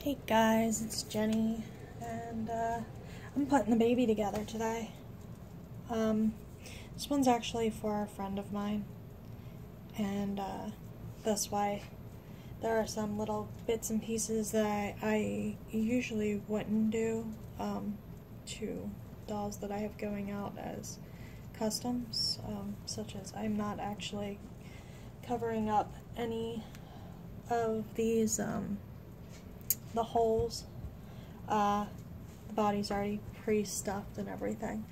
Hey guys, it's Jenny, and I'm putting the baby together today. This one's actually for a friend of mine, and that's why there are some little bits and pieces that I usually wouldn't do to dolls that I have going out as customs, such as I'm not actually covering up any of these the holes. The body's already pre-stuffed and everything.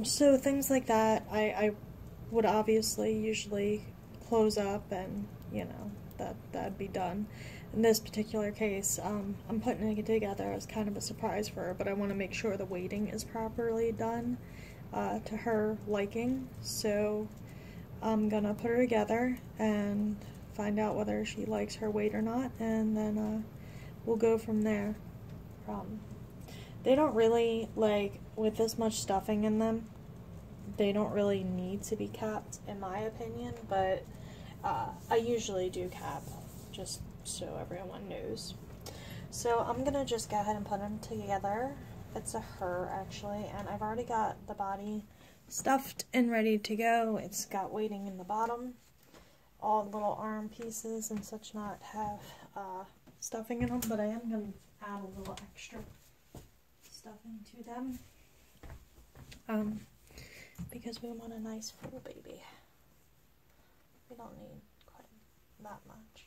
So things like that, I would obviously usually close up and, you know, that'd be done. In this particular case, I'm putting it together as kind of a surprise for her, but I want to make sure the weighting is properly done to her liking. So I'm gonna put her together and find out whether she likes her weight or not, and then we'll go from there. They don't really, like, with this much stuffing in them, they don't really need to be capped, in my opinion, but I usually do cap, just so everyone knows. So I'm gonna just go ahead and put them together. It's a her, actually, and I've already got the body stuffed and ready to go. It's got weighting in the bottom. All the little arm pieces and such not have stuffing in them, but I am going to add a little extra stuffing to them because we want a nice full baby. We don't need quite that much,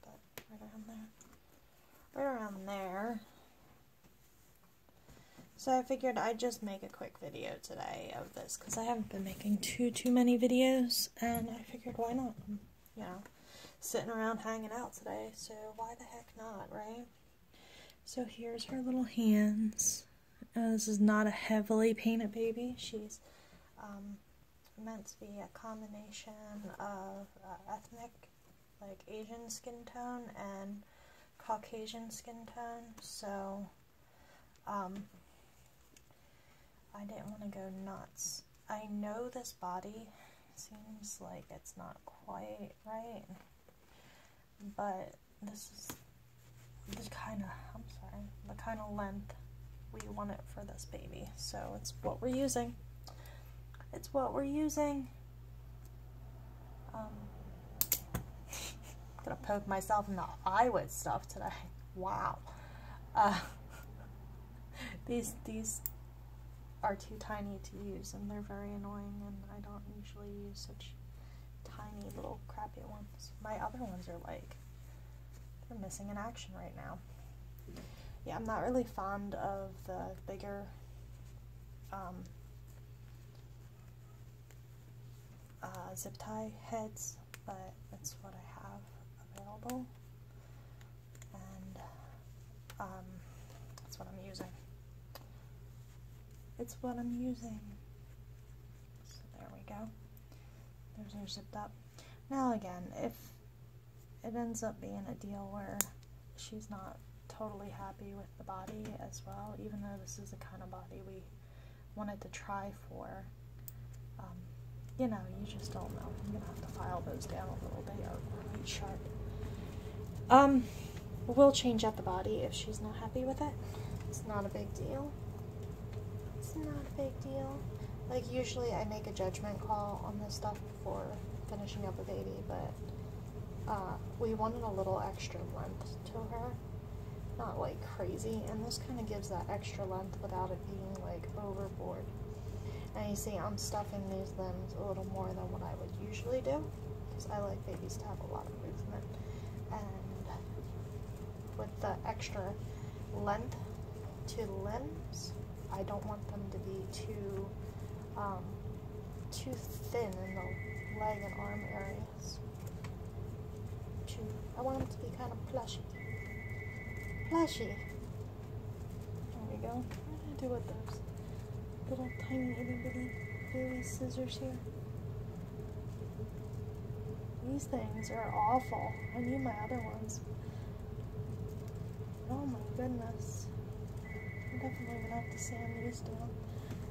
but right around there. Right around there. So I figured I'd just make a quick video today of this because I haven't been making too many videos, and I figured why not? I'm, you know, sitting around hanging out today, so why the heck not, right? So here's her little hands. This is not a heavily painted baby. She's meant to be a combination of ethnic, like Asian skin tone and Caucasian skin tone, so I didn't want to go nuts. I know this body seems like it's not quite right, but this is the kind of length we want it for this baby. So it's what we're using. It's what we're using. Gonna poke myself in the eye with stuff today. Wow. These are too tiny to use, and they're very annoying, and I don't usually use such tiny little crappy ones. My other ones are like, they're missing in action right now. Yeah, I'm not really fond of the bigger zip tie heads, but it's what I have available, and that's what I'm using. It's what I'm using. So there we go. There's her zipped up. Now again, if it ends up being a deal where she's not totally happy with the body as well, even though this is the kind of body we wanted to try for, you know, you just don't know. I'm gonna have to file those down a little. They are quite sharp. We'll change out the body if she's not happy with it. It's not a big deal. It's not a big deal. Like, usually I make a judgment call on this stuff before finishing up a baby, but we wanted a little extra length to her. Not like crazy, and this kind of gives that extra length without it being like overboard. And you see, I'm stuffing these limbs a little more than what I would usually do, because I like babies to have a lot of movement. And with the extra length to the limbs, I don't want them to be too thin in the leg and arm areas. I want them to be kind of plushy. Plushy. There we go. What do I do with those little tiny itty bitty baby scissors here? These things are awful. I need my other ones. Oh my goodness. I'm definitely gonna have to sand these down.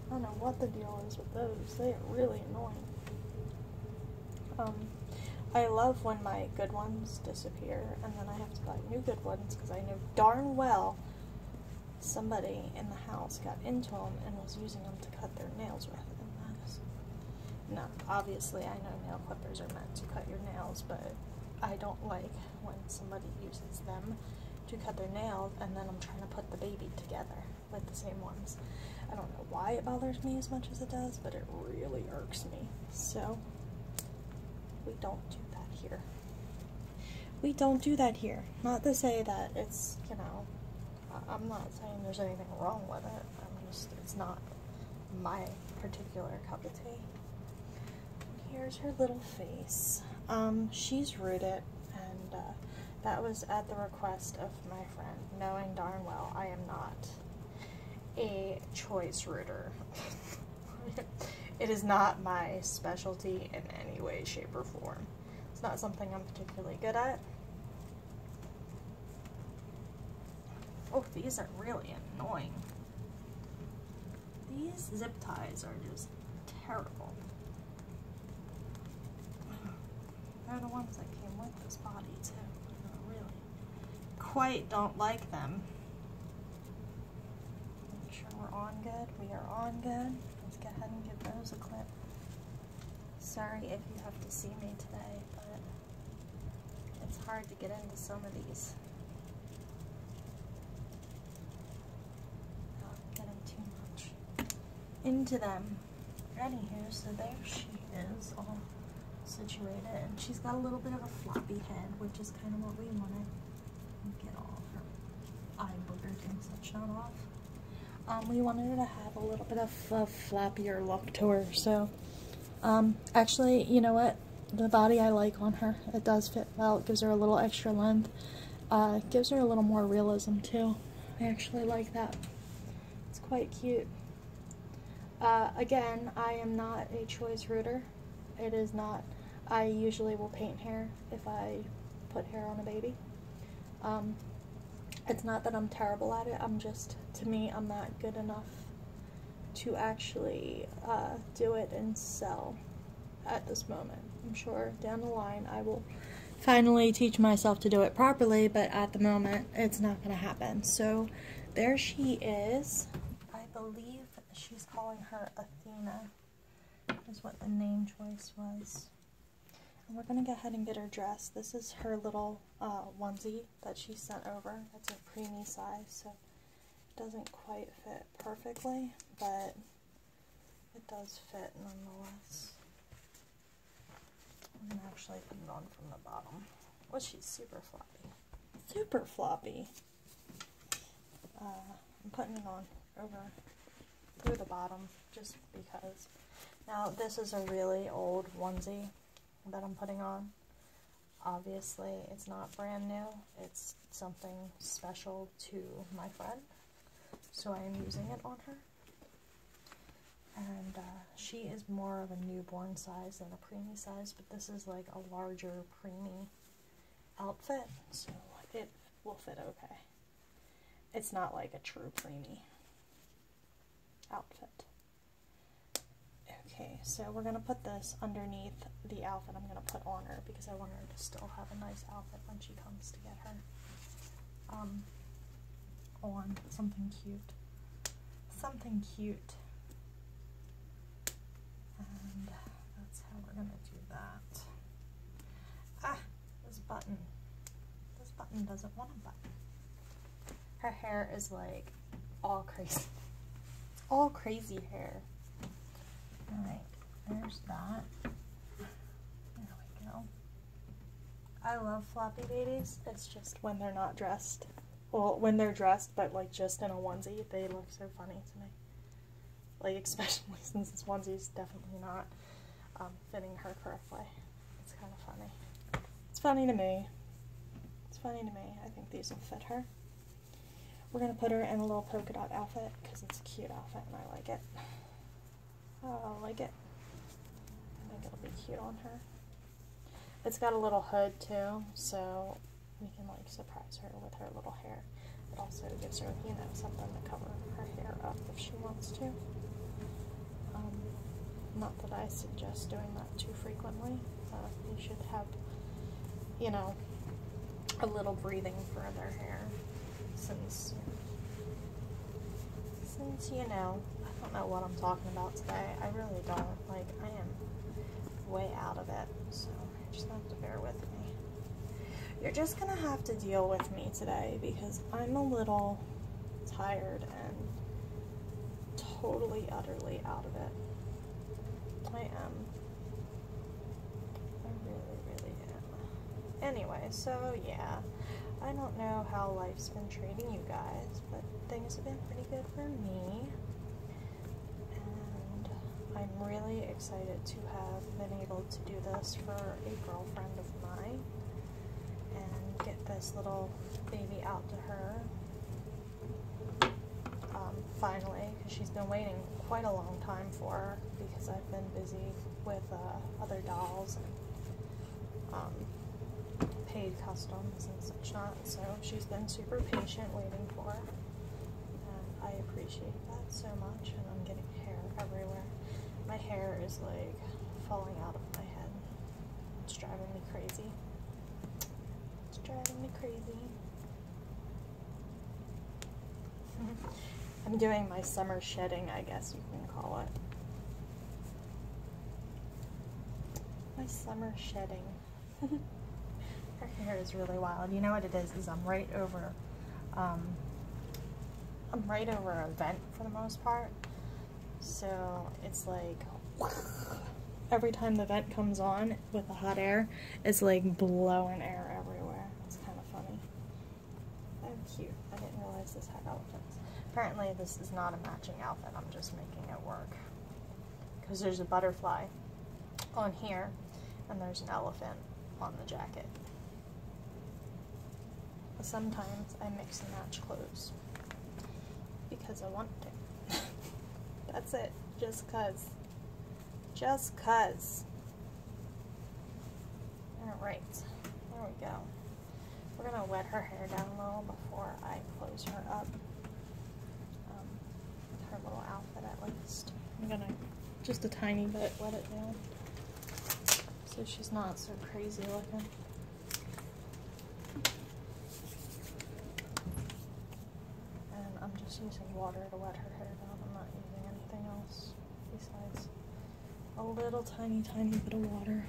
I don't know what the deal is with those. They are really annoying. I love when my good ones disappear and then I have to buy new good ones because I know darn well somebody in the house got into them and was using them to cut their nails with. And that is not, obviously I know nail clippers are meant to cut your nails, but I don't like when somebody uses them to cut their nails and then I'm trying to put the baby together with the same ones. I don't know why it bothers me as much as it does, but it really irks me. So we don't do that here. We don't do that here. Not to say that it's, you know, I'm not saying there's anything wrong with it. I'm just, it's not my particular cup of tea. Here's her little face. She's rooted, and that was at the request of my friend, knowing darn well I am not a choice rooter. It is not my specialty in any way, shape, or form. It's not something I'm particularly good at. Oh, these are really annoying. These zip ties are just terrible. They're the ones that came with this body, too. I really quite don't like them. Make sure we're on good. We are on good. Let's go ahead and give those a clip. Sorry if you have to see me today, but it's hard to get into some of these. Not getting too much into them. Anywho, so there she is, all situated, and she's got a little bit of a floppy head, which is kind of what we wanted. Get all her eye boogers and such not off. We wanted her to have a little bit of a flappier look to her, so actually, you know what, the body I like on her, it does fit well. It gives her a little extra length. It gives her a little more realism too. I actually like that. It's quite cute. Again, I am not a choice rooter. It is not. I usually will paint hair if I put hair on a baby. It's not that I'm terrible at it, I'm just, to me, I'm not good enough to actually do it and sell at this moment. I'm sure down the line I will finally teach myself to do it properly, but at the moment it's not going to happen. So there she is. I believe she's calling her Athena, is what the name choice was. And we're going to go ahead and get her dressed. This is her little onesie that she sent over. It's a preemie size, so it doesn't quite fit perfectly, but it does fit nonetheless. I'm going to actually put it on from the bottom. Well, she's super floppy. Super floppy. I'm putting it on over through the bottom just because. Now, this is a really old onesie that I'm putting on. Obviously, it's not brand new. It's something special to my friend, so I am using it on her. And she is more of a newborn size than a preemie size, but this is like a larger preemie outfit, so it will fit okay. It's not like a true preemie outfit. Okay, so we're going to put this underneath the outfit I'm going to put on her because I want her to still have a nice outfit when she comes to get her on. Something cute. Something cute. And that's how we're going to do that. Ah, this button. This button doesn't want a button. Her hair is like all crazy. All crazy hair. Alright, there's that. There we go. I love floppy babies. It's just when they're not dressed. Well, when they're dressed, but like just in a onesie, they look so funny to me. Like, especially since this onesie is definitely not fitting her correctly. It's kind of funny. It's funny to me. It's funny to me. I think these will fit her. We're going to put her in a little polka dot outfit because it's a cute outfit and I like it. I like it. I think it'll be cute on her. It's got a little hood too, so we can like surprise her with her little hair. It also gives her, you know, something to cover her hair up if she wants to. Not that I suggest doing that too frequently, They should have, you know, a little breathing for their hair, since you know, I don't know what I'm talking about today. I really don't. Like, I am way out of it, so you just have to bear with me. You're just gonna have to deal with me today because I'm a little tired and totally, utterly out of it. I am. I really, really am. Anyway, so yeah. I don't know how life's been treating you guys, but things have been pretty good for me. And I'm really excited to have been able to do this for a girlfriend of mine and get this little baby out to her. Finally, because she's been waiting quite a long time for her because I've been busy with other dolls and paid customs and such not, so she's been super patient waiting for her, and I appreciate that so much. And I'm getting hair everywhere. My hair is like falling out of my head. It's driving me crazy. It's driving me crazy. I'm doing my summer shedding, I guess you can call it. My summer shedding. Her hair is really wild. You know what it is I'm right over a vent for the most part. So it's like every time the vent comes on with the hot air, it's like blowing air everywhere. It's kind of funny. Oh, cute. I didn't realize this had elephants. Apparently this is not a matching outfit. I'm just making it work. Because there's a butterfly on here and there's an elephant on the jacket. Sometimes I mix and match clothes because I want to. That's it. Just cuz. Just cuz. Alright. There we go. We're going to wet her hair down a little before I close her up. Her little outfit at least. I'm going to just a tiny bit wet it down so she's not so crazy looking. I'm just using water to wet her hair down. I'm not using anything else besides a little tiny bit of water.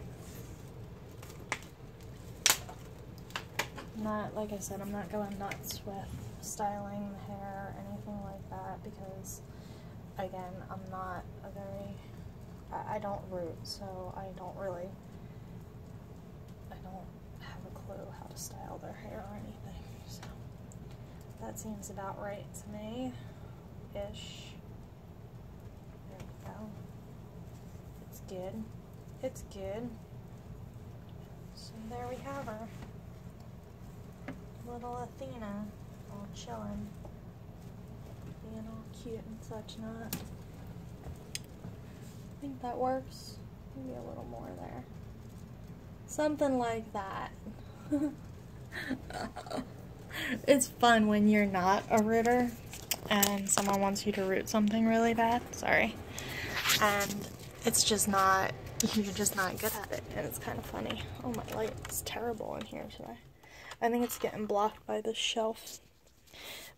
Not, like I said, I'm not going nuts with styling the hair or anything like that because, again, I'm not a very, I don't root, so I don't have a clue how to style their hair or anything, so. That seems about right to me, ish. There we go. It's good. It's good. So there we have her. Little Athena, all chilling, being all cute and such not. I think that works. Maybe a little more there. Something like that. It's fun when you're not a rooter and someone wants you to root something really bad, sorry, and it's just not, you're just not good at it, and it's kind of funny. Oh, my light is terrible in here today. I think it's getting blocked by this shelf.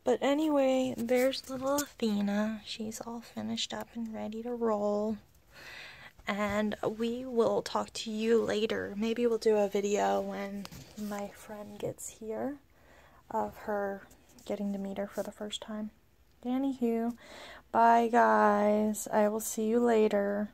But anyway, there's little Athena. She's all finished up and ready to roll. And we will talk to you later. Maybe we'll do a video when my friend gets here of her getting to meet her for the first time. Anywho, bye guys. I will see you later.